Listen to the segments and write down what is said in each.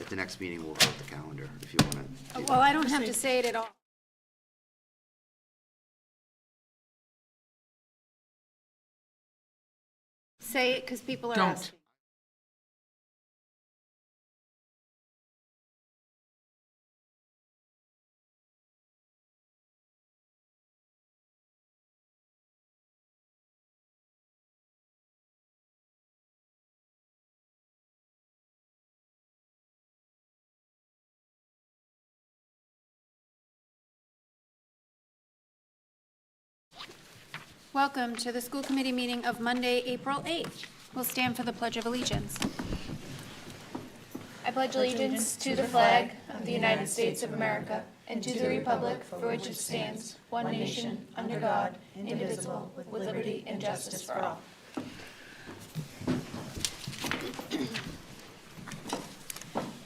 at the next meeting, we'll vote the calendar if you want to. Well, I don't have to say it at all. Say it because people are Don't. asking. Welcome to the school committee meeting of Monday, April 8th. We'll stand for the Pledge of Allegiance. I pledge allegiance to the flag of the United States of America and to the republic for which it stands, one nation, under God, indivisible, with liberty and justice for all.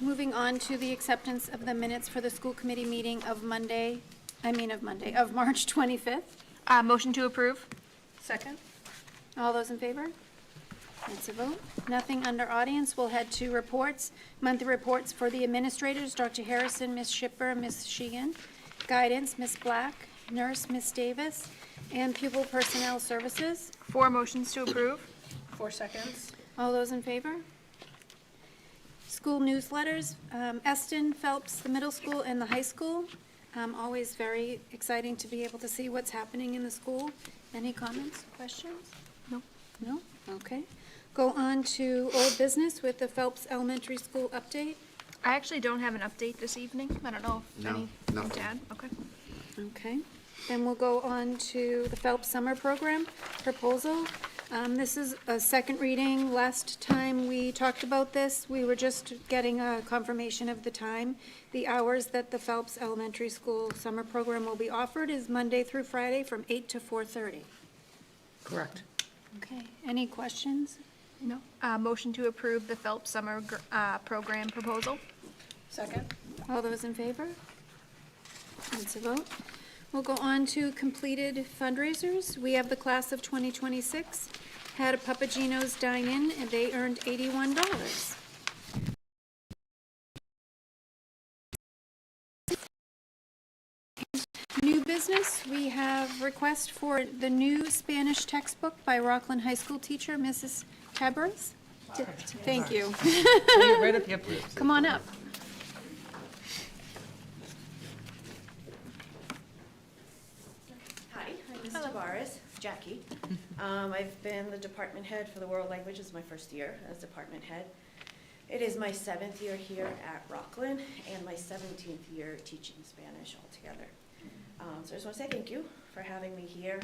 Moving on to the acceptance of the minutes for the school committee meeting of March 25th. Motion to approve. Second? All those in favor? That's a vote. Nothing under audience. We'll head to reports. Monthly reports for the administrators, Dr. Harrison, Ms. Shipper, Ms. Sheehan. Guidance, Ms. Black. Nurse, Ms. Davis. And pupil personnel services. 4 motions to approve. 4 seconds. All those in favor? School newsletters, Eston, Phelps, the middle school and the high school. Always very exciting to be able to see what's happening in the school. Any comments, questions? No. No? Okay. Go on to old business with the Phelps Elementary School update. I actually don't have an update this evening. I don't know if No, anything nothing. to add. Okay. Okay. Then we'll go on to the Phelps Summer Program proposal. This is a second reading. Last time we talked about this, we were just getting a confirmation of the time. The hours that the Phelps Elementary School Summer Program will be offered is Monday through Friday from 8 to 4:30. Correct. Okay. Any questions? No. Motion to approve the Phelps Summer Program proposal. Second? All those in favor? That's a vote. We'll go on to completed fundraisers. We have the class of 2026, had a Papagino's dine-in, and they earned $81. New business, we have request for the new Spanish textbook by Rockland High School teacher, Mrs. Cabras. Thank you. Right up here, please. Come on up. Hi, I'm Ms. Tavares, Jackie. I've been the department head for the world language. This is my first year as department head. It is my 7th year here at Rockland and my 17th year teaching Spanish altogether. So I just want to say thank you for having me here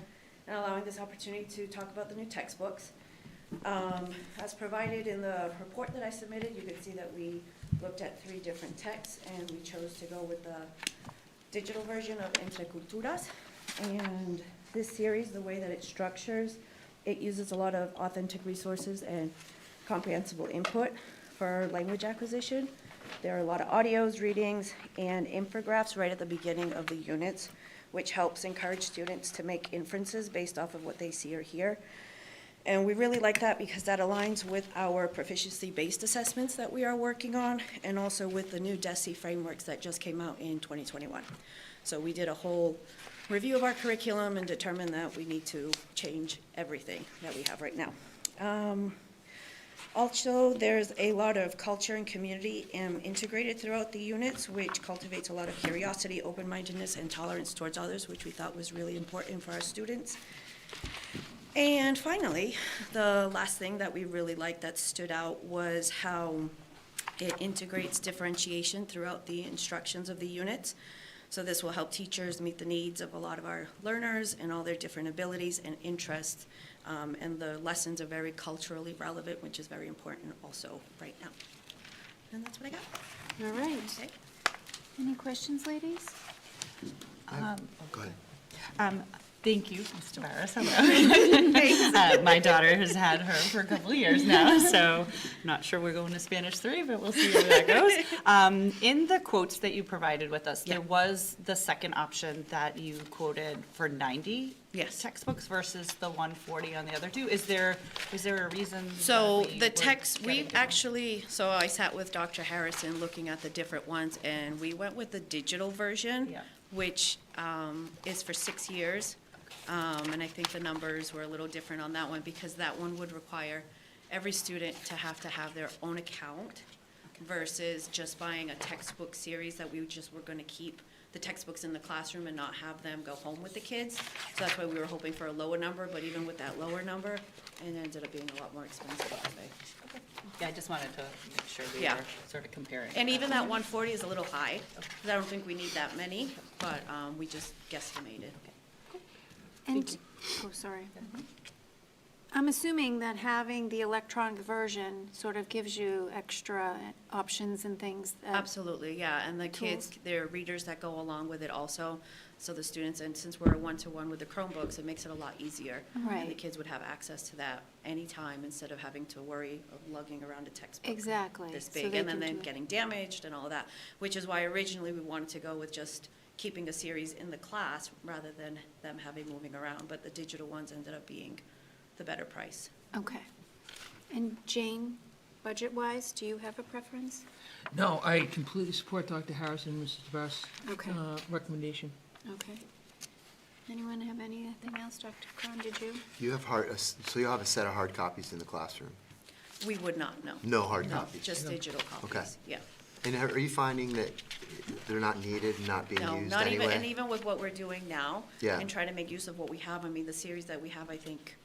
and allowing this opportunity to talk about the new textbooks. As provided in the report that I submitted, you can see that we looked at 3 different texts and we chose to go with the digital version of Entre Culturas. And this series, the way that it structures, it uses a lot of authentic resources and comprehensible input for language acquisition. There are a lot of audios, readings, and infographics right at the beginning of the units, which helps encourage students to make inferences based off of what they see or hear. And we really like that because that aligns with our proficiency-based assessments that we are working on, and also with the new DESE frameworks that just came out in 2021. So we did a whole review of our curriculum and determined that we need to change everything that we have right now. Also, there's a lot of culture and community integrated throughout the units, which cultivates a lot of curiosity, open-mindedness, and tolerance towards others, which we thought was really important for our students. And finally, the last thing that we really liked that stood out was how it integrates differentiation throughout the instructions of the units. So this will help teachers meet the needs of a lot of our learners and all their different abilities and interests. And the lessons are very culturally relevant, which is very important also right now. And that's what I got. All right. Okay. Any questions, ladies? Go ahead. Thank you, Ms. Tavares. Hello. My daughter has had her for a couple of years now, so not sure we're going to Spanish 3, but we'll see where that goes. In the quotes that you provided with us, there was the second option that you quoted for 90 Yes. textbooks versus the 140 on the other two? Is there a reason? So that we the were text, we getting different- actually, so I sat with Dr. Harrison looking at the different ones, and we went with the digital version, Yeah. which is for 6 years. And I think the numbers were a little different on that one, because that one would require every student to have their own account versus just buying a textbook series that we just were gonna keep the textbooks in the classroom and not have them go home with the kids. So that's why we were hoping for a lower number, but even with that lower number, it ended up being a lot more expensive to pay. Yeah, I just wanted to make sure we Yeah. were sort of comparing. And even that 140 is a little high, because I don't think we need that many, but we just guesstimated. And, oh, sorry. I'm assuming that having the electronic version sort of gives you extra options and things. Absolutely, yeah, and the kids, Tools. there are readers that go along with it also, so the students, and since we're a one-to-one with the Chromebooks, it makes it a lot easier. And the Right. kids would have access to that anytime, instead of having to worry of lugging around a textbook. Exactly. This So big, they and then can them do it. getting damaged and all of that, which is why originally we wanted to go with just keeping a series in the class rather than them having moving around, but the digital ones ended up being the better price. Okay. And Jane, budget-wise, do you have a preference? No, I completely support Dr. Harrison and Mrs. Tavares' Okay. recommendation. Okay. Anyone have anything else? Dr. Cron, did you? You have so you'll have a set of hard copies in the classroom? We would not, no. No hard copies? Just digital copies, Okay. yeah. And are you finding that they're not needed, not being No, used not even, and anyway? even with what we're doing now. Yeah. And trying to make use of what we have, I mean, the series that we have, I think,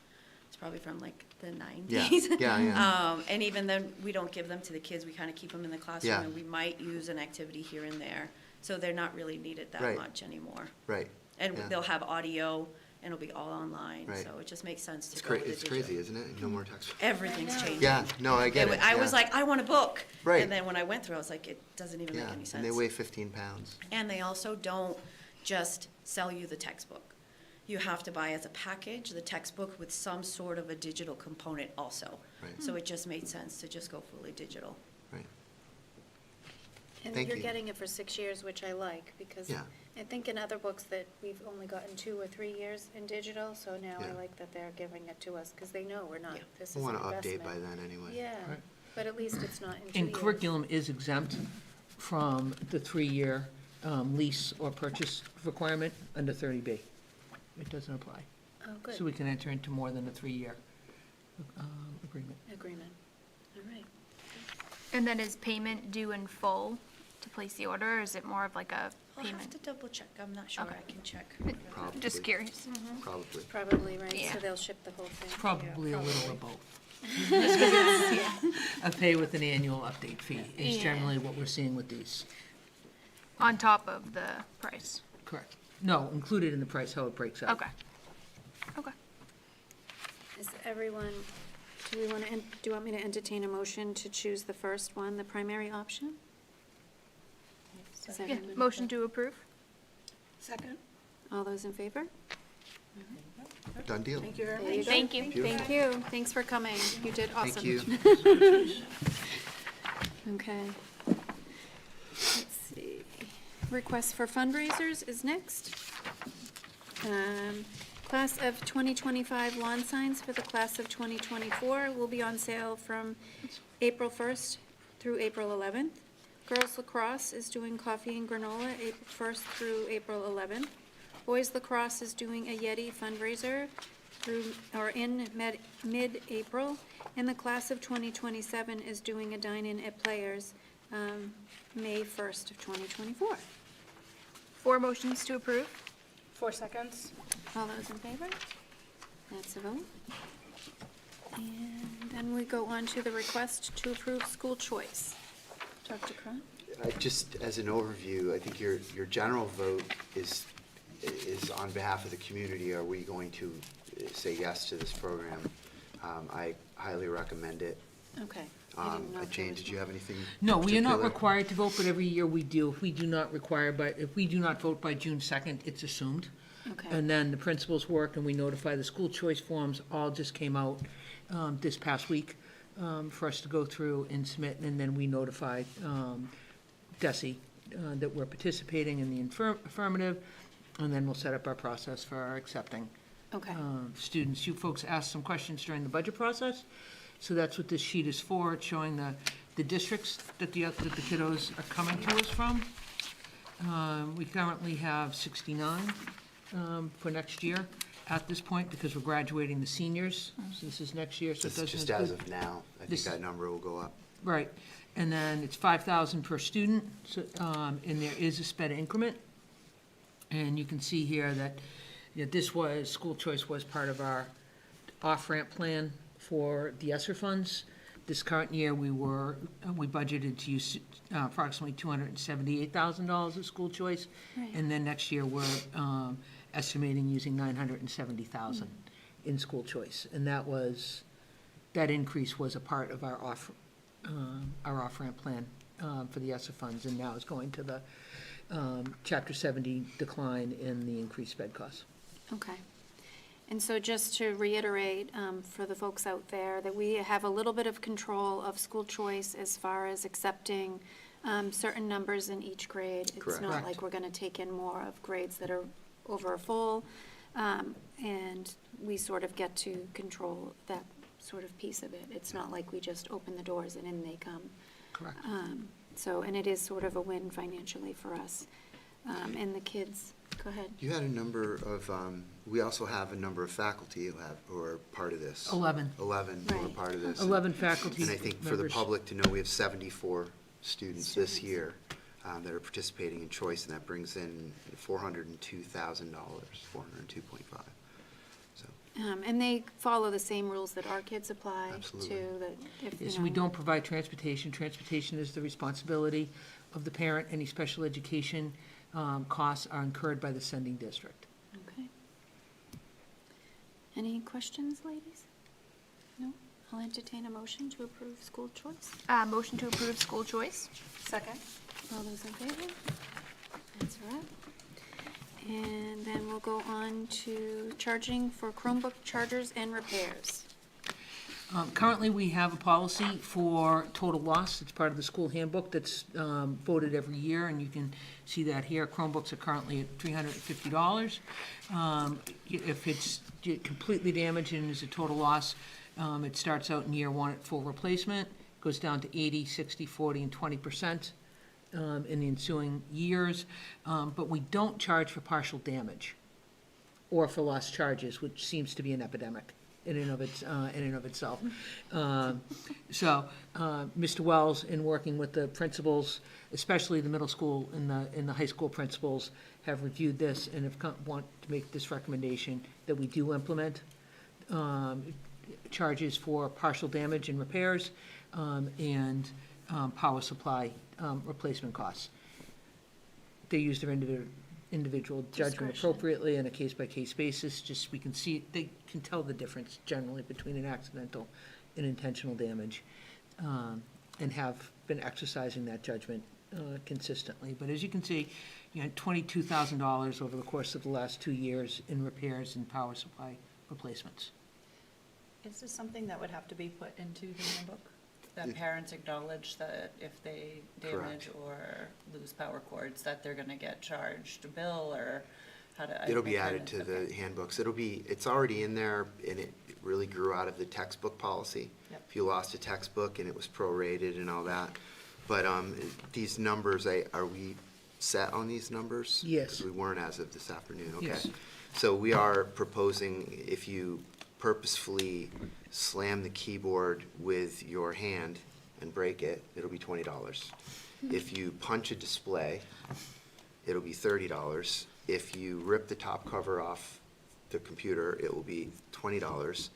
it's probably from like the Yeah, nineties. yeah. And even then, we don't give them to the kids, we kind of keep them in the classroom, Yeah. and we might use an activity here and there. So they're not really needed that Right. much anymore. Right. And Yeah. they'll have audio, and it'll be all online, Right. so it just makes sense It's to go with the it's digital. crazy, isn't it? No more text. Everything's changing. Yeah, no, I get it. I was yeah. like, I want a book. Right. And then when I went through, I was like, it doesn't even make Yeah, any sense. and they weigh 15 pounds. And they also don't just sell you the textbook. You have to buy as a package the textbook with some sort of a digital component also. Right. So it just made sense to just go fully digital. Right. And Thank you're you. getting it for 6 years, which I like, because Yeah. I think in other books that we've only gotten 2 or 3 years in digital, so now I Yeah. like that they're giving it to us, because they know we're not, Yeah. this is We'll an want to investment. update by then anyway. Yeah, Right. but at least it's not in 2 years. And curriculum is exempt from the 3-year lease or purchase requirement under 30B. It doesn't apply. Oh, So good, we can enter into more than a 3-year agreement. agreement, all right. And then is payment due in full to place the order, or is it more of like a I'll have payment? to double check, I'm not sure, Okay. I can check. Probably. Just curious. Probably. Probably, right, Yeah. so they'll ship the whole thing. Probably a little of both. A pay with an annual update fee is Yeah. generally what we're seeing with these. On top of the price? Correct. No, included in the price, how it breaks out. Okay. Okay. Is everyone, do you want me to entertain a motion to choose the first one, the primary option? Is Yeah, everyone- motion to approve? Second? All those in favor? Done deal. Thank you very There you much. go. Thank you. Beautiful. Thank you, thanks for coming, you did awesome. Thank you. Okay. Let's see. Request for fundraisers is next. Class of 2025 lawn signs for the class of 2024 will be on sale from April 1st through April 11th. Girls lacrosse is doing coffee and granola April 1st through April 11th. Boys lacrosse is doing a Yeti fundraiser in mid-April. And the class of 2027 is doing a dine-in at Players, May 1st of 2024. 4 motions to approve? 4 seconds? All those in favor? That's a vote. And then we go on to the request to approve school choice. Dr. Cron? Just as an overview, I think your general vote is on behalf of the community. Are we going to say yes to this program? I highly recommend it. Okay. I didn't know if there Jane, was did you have anything? No, we are not particular? required to vote, but every year we do. If we do not vote by June 2nd, it's assumed. Okay. And then the principals work and we notify the school choice forms, all just came out this past week for us to go through and submit, and then we notify DESI that we're participating in the affirmative, and then we'll set up our process for our accepting Okay. students. You folks asked some questions during the budget process, so that's what this sheet is for. It's showing the districts that the kiddos are coming to us from. We currently have 69 for next year at this point, because we're graduating the seniors, so this is next year, so it This is doesn't just as include. of now. I think This- that number will go up. Right, and then it's 5,000 per student, so, and there is a sped increment. And you can see here that, school choice was part of our off-ramp plan for the ESSER funds. This current year, we budgeted to use approximately $278,000 of school choice. Right. And then next year, we're estimating using $970,000 in school choice. And that increase was a part of our off-ramp plan for the ESSER funds, and now is going to the Chapter 70 decline in the increased sped costs. Okay. And so just to reiterate, for the folks out there, that we have a little bit of control of school choice as far as accepting certain numbers in each grade. It's Correct. not Correct. like we're gonna take in more of grades that are over a full, and we sort of get to control that sort of piece of it. It's not like we just open the doors and in they come. Correct. So, and it is sort of a win financially for us. And the kids, go ahead. You had a number of, we also have a number of faculty who are part of this. 11. 11 who are Right. part of this. 11 faculty And I think for the members. public to know, we have 74 students this year that are participating in choice, and that brings in $402,000, 402.5. So, And they follow the same rules that our kids apply to, Absolutely. that if, Yes, you we know. don't provide transportation. Transportation is the responsibility of the parent. Any special education costs are incurred by the sending district. Okay. Any questions, ladies? No? I'll entertain a motion to approve school choice. Motion to approve school choice. Second? All those in favor? That's all right. And then we'll go on to charging for Chromebook chargers and repairs. Currently, we have a policy for total loss. It's part of the school handbook that's voted every year, and you can see that here. Chromebooks are currently at $350. If it's completely damaged and is a total loss, it starts out in year one at full replacement, goes down to 80, 60, 40, and 20% in the ensuing years. But we don't charge for partial damage or for lost charges, which seems to be an epidemic in and of itself. So, Mr. Wells, in working with the principals, especially the middle school and the high school principals, have reviewed this and want to make this recommendation that we do implement charges for partial damage and repairs and power supply replacement costs. They use their individual judgment Discretion. appropriately on a case-by-case basis, just we can see, they can tell the difference generally between an accidental and intentional damage, and have been exercising that judgment consistently. But as you can see, $22,000 over the course of the last 2 years in repairs and power supply replacements. Is this something that would have to be put into the handbook? That parents acknowledge that if they damage or lose power cords, that they're gonna get charged a bill, or how to? it'll be added to the handbooks. It's already in there, and it really grew out of the textbook policy. Yep. If you lost a textbook and it was prorated and all that. But these numbers, are we set on these numbers? Yes. 'Cause we weren't as of this afternoon, okay. Yes. So we are proposing, if you purposefully slam the keyboard with your hand and break it, it'll be $20. If you punch a display, it'll be $30. If you rip the top cover off the computer, it will be $20.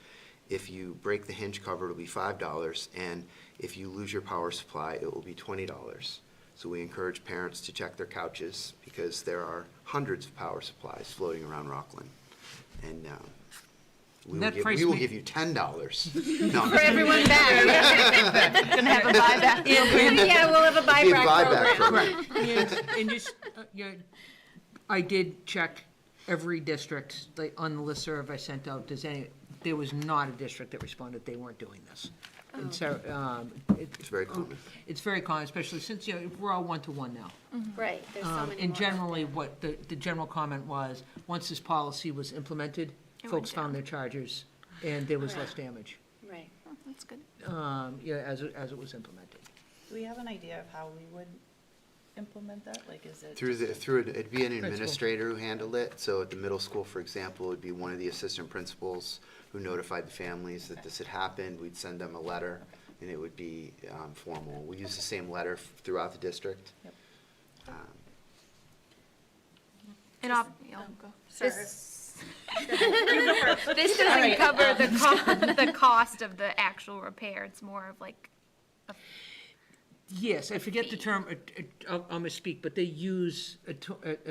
If you break the hinge cover, it'll be $5. And if you lose your power supply, it will be $20. So we encourage parents to check their couches, because there are hundreds of power supplies floating around Rockland. And we That price will may- give you $10. No, I'm For just everyone back. Gonna have a buyback. Yeah, we'll have a kidding. Be a buyback buyback program. program. And just, I did check every district, like, on the listserv I sent out, there was not a district that responded they weren't doing this. And so, It's very common. it's very common, especially since, we're all one-to-one now. Right, there's so many more. And generally, what the general comment was, once this policy was implemented, It folks went found down. their chargers, and there was less damage, Right. Oh, that's good. as it was implemented. Do we have an idea of how we would implement that? Like, is it? It'd be an Principal. administrator who handled it. So at the middle school, for example, it'd be one of the assistant principals who notified the families that this had happened. We'd send them a letter, and it would be formal. We use the same letter throughout the district. Yep. Um, And go. Sorry. This doesn't cover the cost of the actual repair. It's more of like, Yes, I forget the term, I'll misspeak, but they use a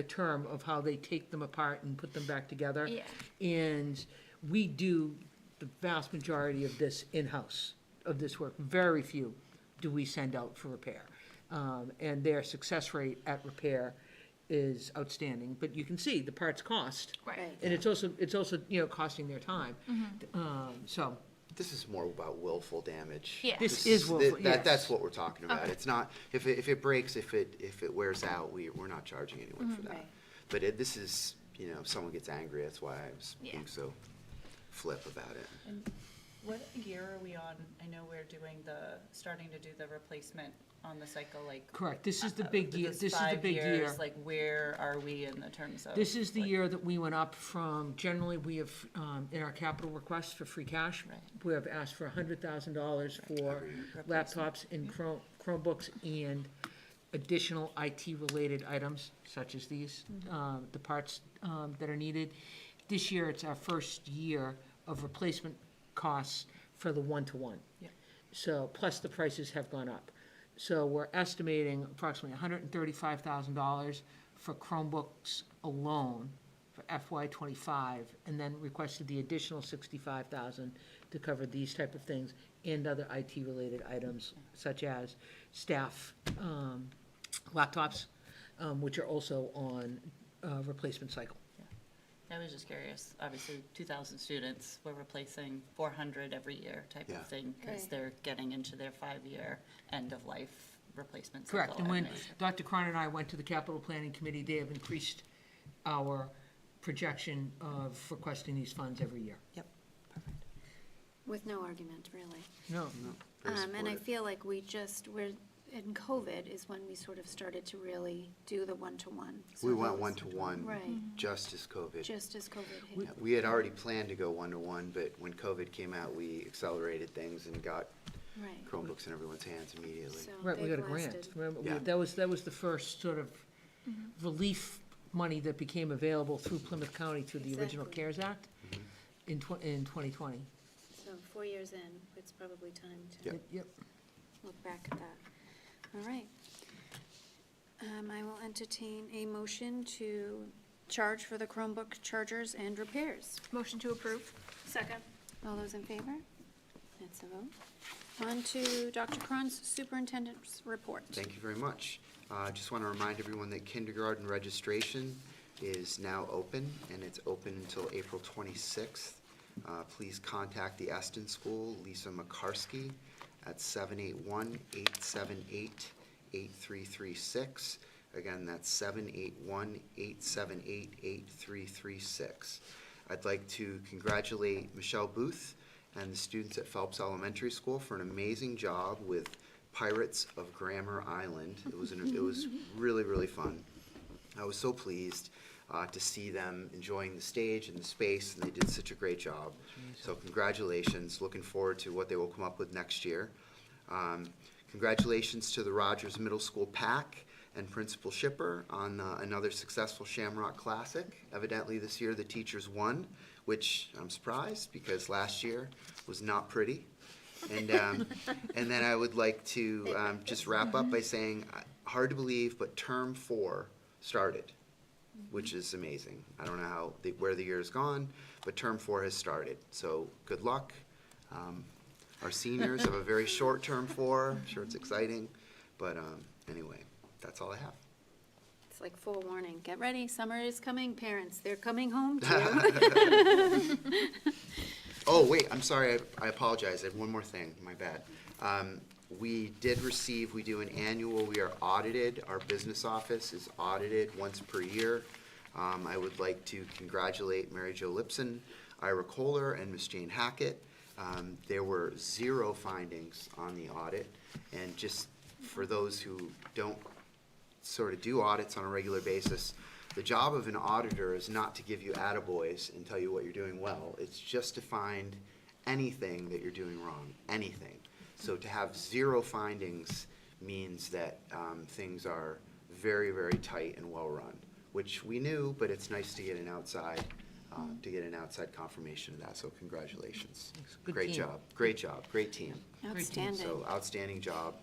term of how they take them apart and put them back together. Yeah. And we do the vast majority of this in-house, of this work. Very few do we send out for repair. And their success rate at repair is outstanding, but you can see the parts cost. right. And it's also, costing their time. So, This is more about willful damage. Yeah. This is willful, yes. That's what we're talking about. Okay. It's not, if it breaks, if it wears out, we're not charging anyone for that. Right. But this is, if someone gets angry, that's why I was Yeah. being so flip about it. And what year are we on? I know we're starting to do the replacement on the cycle, like. correct, this is the big year, this this is the 5 big year. years, like, where are we in the terms of? This is the like- year that we went up from, generally, we have, in our capital request for free cash, Right. we have asked for $100,000 for Every year. laptops and Chromebooks and additional IT-related items, such as these, the parts that are needed. This year, it's our first year of replacement costs for the one-to-one. Yeah. So, plus the prices have gone up. So we're estimating approximately $135,000 for Chromebooks alone for FY '25, and then requested the additional $65,000 to cover these type of things and other IT-related items such as staff laptops, which are also on replacement cycle. I was just curious, obviously, 2,000 students, we're replacing 400 every year type Yeah. of thing, because Right. they're getting into their 5-year end-of-life replacement cycle. Correct, and when anyways. Dr. Cron and I went to the capital planning committee, they have increased our projection of requesting these funds every year. Yep, perfect. With no argument, really. No, Very And I supportive. feel like we're, in COVID is when we sort of started to really do the one-to-one. So We went those- one-to-one Right, just as COVID. just as COVID hit. Yeah, we had already planned to go one-to-one, but when COVID came out, we accelerated things and got Right. Chromebooks in everyone's hands immediately. So right, we got a they've grant. lasted. Remember, Yeah. that was the first sort of relief money that became available through Plymouth County through the original Exactly. CARES Act in 2020. So 4 years in, it's probably time to Yep. Yep. look back at that. All right. I will entertain a motion to charge for the Chromebook chargers and repairs. Motion to approve. Second. All those in favor? That's a vote. On to Dr. Cron's superintendent's report. Thank you very much. Just want to remind everyone that kindergarten registration is now open, and it's open until April 26th. Please contact the Eston School, Lisa McCarskey, at 781-878-8336. Again, that's 781-878-8336. I'd like to congratulate Michelle Booth and the students at Phelps Elementary School for an amazing job with Pirates of Grammar Island. It was really, really fun. I was so pleased to see them enjoying the stage and the space, and they did such a great job. So congratulations. Looking forward to what they will come up with next year. Congratulations to the Rogers Middle School PAC and Principal Shipper on another successful Shamrock Classic. Evidently this year the teachers won, which I'm surprised because last year was not pretty. And then I would like to just wrap up by saying, hard to believe, but term 4 started, which is amazing. I don't know where the year has gone, but term 4 has started. So good luck. Our seniors have a very short term 4. I'm sure it's exciting, but anyway, that's all I have. It's like forewarning. Get ready, summer is coming, parents. They're coming home too. Oh, wait, I'm sorry, I apologize, I have one more thing, my bad. We did receive, we do an annual, we are audited, our business office is audited once per year. I would like to congratulate Mary Jo Lipson Ira Kohler and Ms. Jane Hackett. There were 0 findings on the audit, and just for those who don't sort of do audits on a regular basis, the job of an auditor is not to give you attaboys and tell you what you're doing well. It's just to find anything that you're doing wrong, anything. So to have 0 findings means that things are very, very tight and well-run, which we knew, but it's nice to get an outside confirmation of that, so congratulations. Good Great team. job, great job, great team. Outstanding. So outstanding job,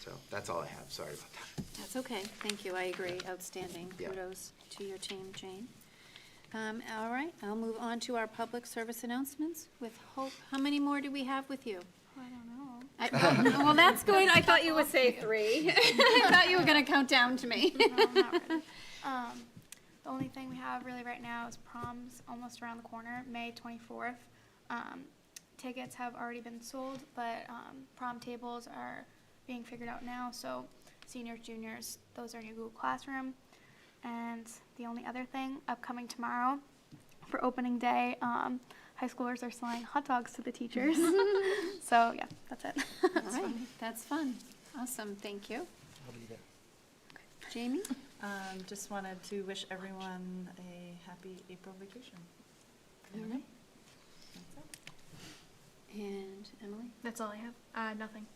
so that's all I have, sorry about that. That's okay, thank you, I agree, outstanding. Yeah. Kudos to your team, Jane. All right, I'll move on to our public service announcements with Hope. How many more do we have with you? I don't know. Well, that's good, I thought you would say 3. I thought you were gonna count down to me. No, not really. The only thing we have really right now is prom's almost around the corner, May 24th. Tickets have already been sold, but prom tables are being figured out now. So seniors, juniors, those are in your Google Classroom. And the only other thing, upcoming tomorrow for opening day, high schoolers are selling hot dogs to the teachers. So yeah, that's it. All right, that's fun. Awesome, thank you. Jamie? Just wanted to wish everyone a happy April vacation. All right. That's it. And Emily? That's all I have. Nothing.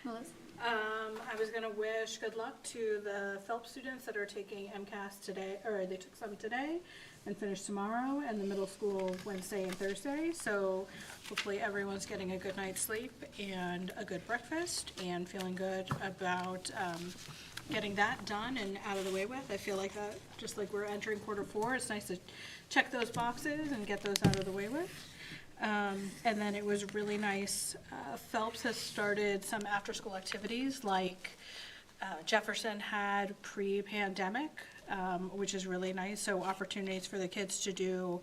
Melissa? I was gonna wish good luck to the Phelps students that are taking MCAS today, or they took some today and finish tomorrow, and the middle school Wednesday and Thursday. So hopefully everyone's getting a good night's sleep and a good breakfast and feeling good about getting that done and out of the way with. I feel like that, just like we're entering Q4, it's nice to check those boxes and get those out of the way with. And then it was really nice, Phelps has started some after-school activities like Jefferson had pre-pandemic, which is really nice. So opportunities for the kids to do,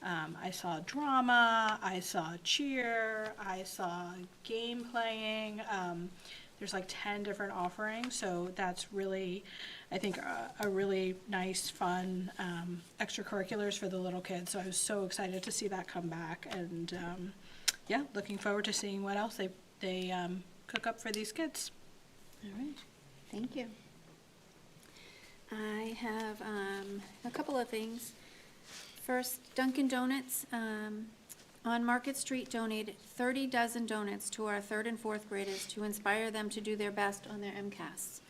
I saw drama, I saw cheer, I saw game playing. There's like 10 different offerings, so that's really, I think, a really nice, fun extracurriculars for the little kids. So I was so excited to see that come back, and yeah, looking forward to seeing what else they cook up for these kids. All right, thank you. I have a couple of things. First, Dunkin' Donuts on Market Street donated 30 dozen donuts to our 3rd and 4th graders to inspire them to do their best on their MCAS.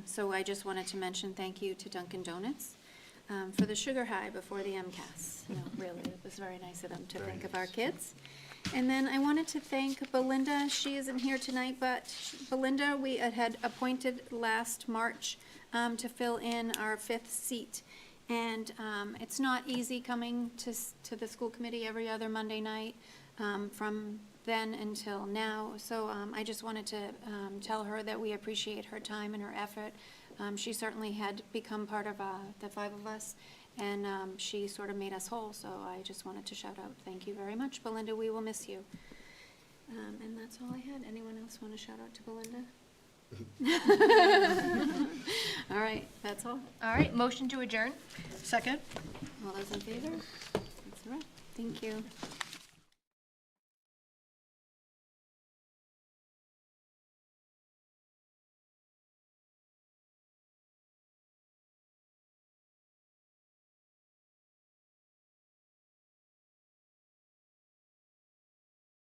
So I just wanted to mention thank you to Dunkin' Donuts for the sugar high before the MCAS. No, really, it was very nice of them to think of our kids. And then I wanted to thank Belinda. She isn't here tonight, but Belinda, we had appointed last March to fill in our 5th seat. And it's not easy coming to the school committee every other Monday night from then until now. So I just wanted to tell her that we appreciate her time and her effort. She certainly had become part of the 5 of us, and she sort of made us whole. So I just wanted to shout out, thank you very much, Belinda. We will miss you. And that's all I had. Anyone else want to shout out to Belinda? All right, that's all. All right, motion to adjourn. Second? All those in favor? That's all right. Thank you.